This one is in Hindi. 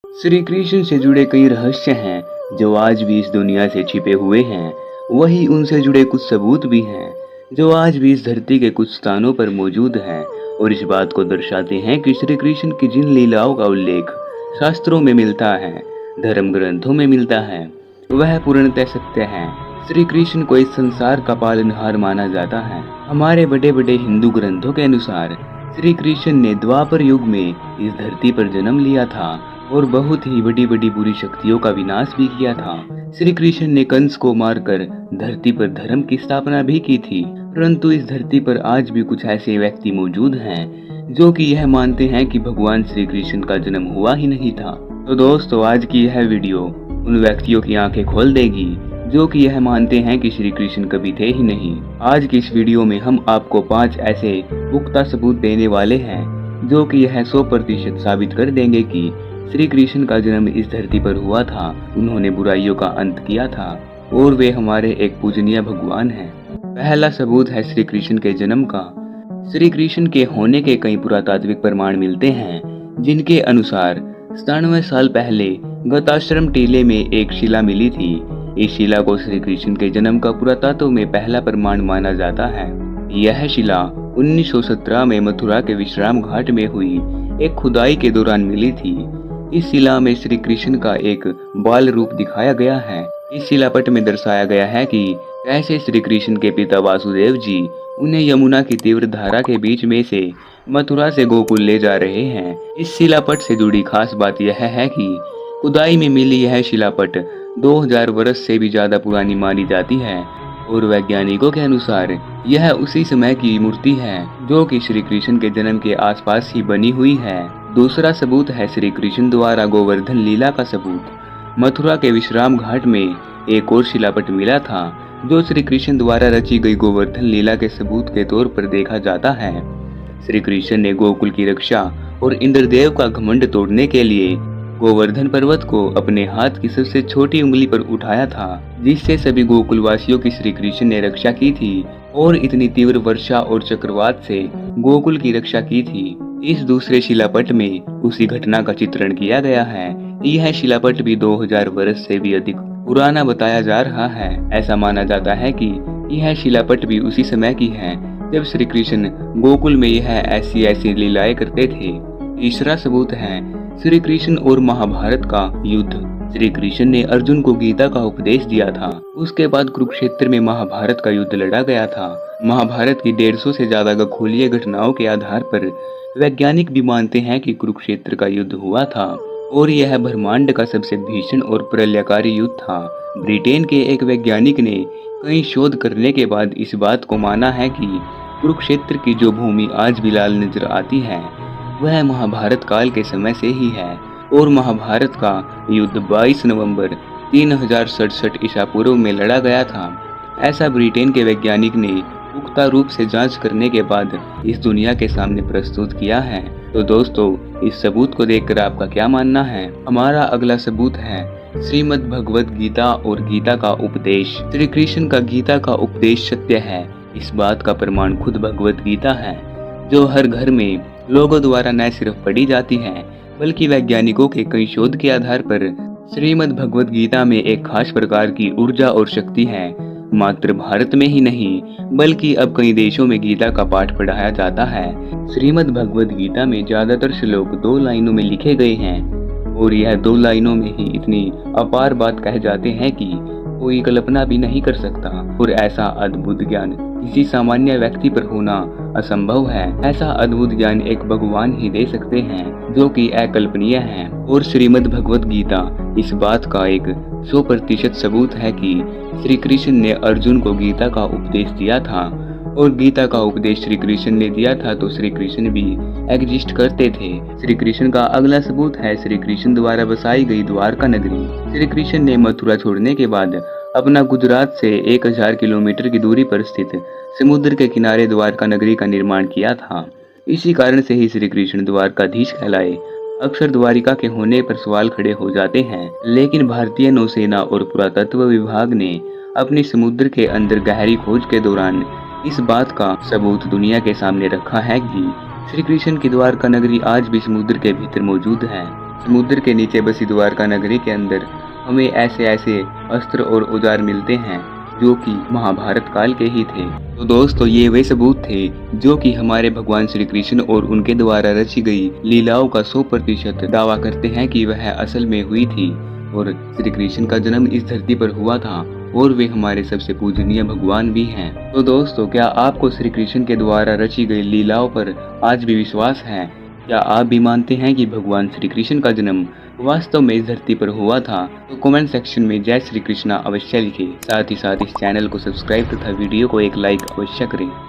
श्री कृष्ण से जुड़े कई रहस्य हैं जो आज भी इस दुनिया से छिपे हुए हैं। वही उनसे जुड़े कुछ सबूत भी हैं जो आज भी इस धरती के कुछ स्थानों पर मौजूद हैं और इस बात को दर्शाते हैं कि श्री कृष्ण की जिन लीलाओं का उल्लेख शास्त्रों में मिलता है, धर्म ग्रंथों में मिलता है, वह पूर्णतः सत्य है। श्री कृष्ण को इस संसार का पालनहार माना जाता है। हमारे बड़े बड़े हिंदू ग्रंथों के अनुसार श्री कृष्ण ने द्वापर युग में इस धरती पर जन्म लिया था और बहुत ही बड़ी बड़ी बुरी शक्तियों का विनाश भी किया था। श्री कृष्ण ने कंस को मारकर धरती पर धर्म की स्थापना भी की थी। परंतु इस धरती पर आज भी कुछ ऐसे व्यक्ति मौजूद हैं जो कि यह मानते हैं कि भगवान श्री कृष्ण का जन्म हुआ ही नहीं था। तो दोस्तों, आज की यह वीडियो उन व्यक्तियों की आंखें खोल देगी जो कि यह मानते हैं कि श्री कृष्ण कभी थे ही नहीं। आज की इस वीडियो में हम आपको 5 ऐसे पुख्ता सबूत देने वाले हैं जो कि यह 100% साबित कर देंगे कि श्री कृष्ण का जन्म इस धरती पर हुआ था, उन्होंने बुराइयों का अंत किया था और वे हमारे एक पूजनीय भगवान हैं। पहला सबूत है श्री कृष्ण के जन्म का। श्री कृष्ण के होने के कई पुरातात्विक प्रमाण मिलते हैं जिनके अनुसार 97 साल पहले गताश्रम टीले में एक शिला मिली थी। इस शिला को श्री कृष्ण के जन्म का पुरातत्व में पहला प्रमाण माना जाता है। यह शिला 1917 में मथुरा के विश्राम घाट में हुई एक खुदाई के दौरान मिली थी। इस शिला में श्री कृष्ण का एक बाल रूप दिखाया गया है। इस शिलापट में दर्शाया गया है कि कैसे श्री कृष्ण के पिता वासुदेव जी उन्हें यमुना की तीव्र धारा के बीच में से मथुरा से गोकुल ले जा रहे हैं। इस शिलापट से जुड़ी खास बात यह है कि खुदाई में मिली यह शिलापट 2000 वर्ष से भी ज्यादा पुरानी मानी जाती है और वैज्ञानिकों के अनुसार यह उसी समय की मूर्ति है जो कि श्री कृष्ण के जन्म के आसपास ही बनी हुई है। दूसरा सबूत है श्री कृष्ण द्वारा गोवर्धन लीला का सबूत। मथुरा के विश्राम घाट में एक और शिलापट मिला था जो श्री कृष्ण द्वारा रची गई गोवर्धन लीला के सबूत के तौर पर देखा जाता है। श्री कृष्ण ने गोकुल की रक्षा और इंद्रदेव का घमंड तोड़ने के लिए गोवर्धन पर्वत को अपने हाथ की सबसे छोटी उंगली पर उठाया था, जिससे सभी गोकुलवासियों की श्री कृष्ण ने रक्षा की थी और इतनी तीव्र वर्षा और चक्रवात से गोकुल की रक्षा की थी। इस दूसरे शिलापट में उसी घटना का चित्रण किया गया है। यह शिलापट भी 2000 वर्ष से भी अधिक पुराना बताया जा रहा है। ऐसा माना जाता है कि यह शिलापट भी उसी समय की है जब श्री कृष्ण गोकुल में यह ऐसी लीलाएं करते थे। तीसरा सबूत है श्री कृष्ण और महाभारत का युद्ध। श्री कृष्ण ने अर्जुन को गीता का उपदेश दिया था। उसके बाद कुरुक्षेत्र में महाभारत का युद्ध लड़ा गया था। महाभारत की 150 से ज्यादा खगोलीय घटनाओं के आधार पर वैज्ञानिक भी मानते हैं कि कुरुक्षेत्र का युद्ध हुआ था और यह ब्रह्मांड का सबसे भीषण और प्रलयकारी युद्ध था। ब्रिटेन के एक वैज्ञानिक ने कई शोध करने के बाद इस बात को माना है कि कुरुक्षेत्र की जो भूमि आज भी लाल नजर आती है वह महाभारत काल के समय से ही है और महाभारत का युद्ध 22 नवंबर 3067 ईसा पूर्व में लड़ा गया था। ऐसा ब्रिटेन के वैज्ञानिक ने पुख्ता रूप से जांच करने के बाद इस दुनिया के सामने प्रस्तुत किया है। तो दोस्तों, इस सबूत को देखकर आपका क्या मानना है? हमारा अगला सबूत है श्रीमद् भगवद गीता और गीता का उपदेश। श्री कृष्ण का गीता का उपदेश सत्य है, इस बात का प्रमाण खुद भगवद गीता है जो हर घर में लोगों द्वारा न सिर्फ पढ़ी जाती है बल्कि वैज्ञानिकों के कई शोध के आधार पर श्रीमद् भगवद गीता में एक खास प्रकार की ऊर्जा और शक्ति है। मात्र भारत में ही नहीं बल्कि अब कई देशों में गीता का पाठ पढ़ाया जाता है। श्रीमद् भगवद गीता में ज्यादातर श्लोक 2 लाइनों में लिखे गए हैं और यह 2 लाइनों में ही इतनी अपार बात कह जाते हैं कि कोई कल्पना भी नहीं कर सकता और ऐसा अद्भुत ज्ञान किसी सामान्य व्यक्ति पर होना असंभव है। ऐसा अद्भुत ज्ञान एक भगवान ही दे सकते हैं जो कि अकल्पनीय है और श्रीमद् भगवद गीता इस बात का एक 100% सबूत है कि श्री कृष्ण ने अर्जुन को गीता का उपदेश दिया था और गीता का उपदेश श्री कृष्ण ने दिया था तो श्री कृष्ण भी एग्जिस्ट करते थे। श्री कृष्ण का अगला सबूत है श्री कृष्ण द्वारा बसाई गई द्वारका नगरी। श्री कृष्ण ने मथुरा छोड़ने के बाद अपना गुजरात से 1000 किलोमीटर की दूरी पर स्थित समुद्र के किनारे द्वारका नगरी का निर्माण किया था। इसी कारण से ही श्री कृष्ण द्वारकाधीश कहलाए। अक्सर द्वारिका के होने पर सवाल खड़े हो जाते हैं, लेकिन भारतीय नौसेना और पुरातत्व विभाग ने अपनी समुद्र के अंदर गहरी खोज के दौरान इस बात का सबूत दुनिया के सामने रखा है कि श्री कृष्ण की द्वारका नगरी आज भी समुद्र के भीतर मौजूद है। समुद्र के नीचे बसी द्वारका नगरी के अंदर हमें ऐसे ऐसे अस्त्र और औजार मिलते हैं जो कि महाभारत काल के ही थे। तो दोस्तों ये वे सबूत थे जो कि हमारे भगवान श्री कृष्ण और उनके द्वारा रची गई लीलाओं का 100% दावा करते हैं कि वह असल में हुई थी और श्री कृष्ण का जन्म इस धरती पर हुआ था और वे हमारे सबसे पूजनीय भगवान भी हैं। तो दोस्तों क्या आपको श्री कृष्ण के द्वारा रची गई लीलाओं पर आज भी विश्वास है? क्या आप भी मानते हैं कि भगवान श्री कृष्ण का जन्म वास्तव में इस धरती पर हुआ था? तो कमेंट सेक्शन में जय श्री कृष्णा अवश्य लिखें। साथ ही साथ इस चैनल को सब्सक्राइब तथा वीडियो को एक लाइक अवश्य करें।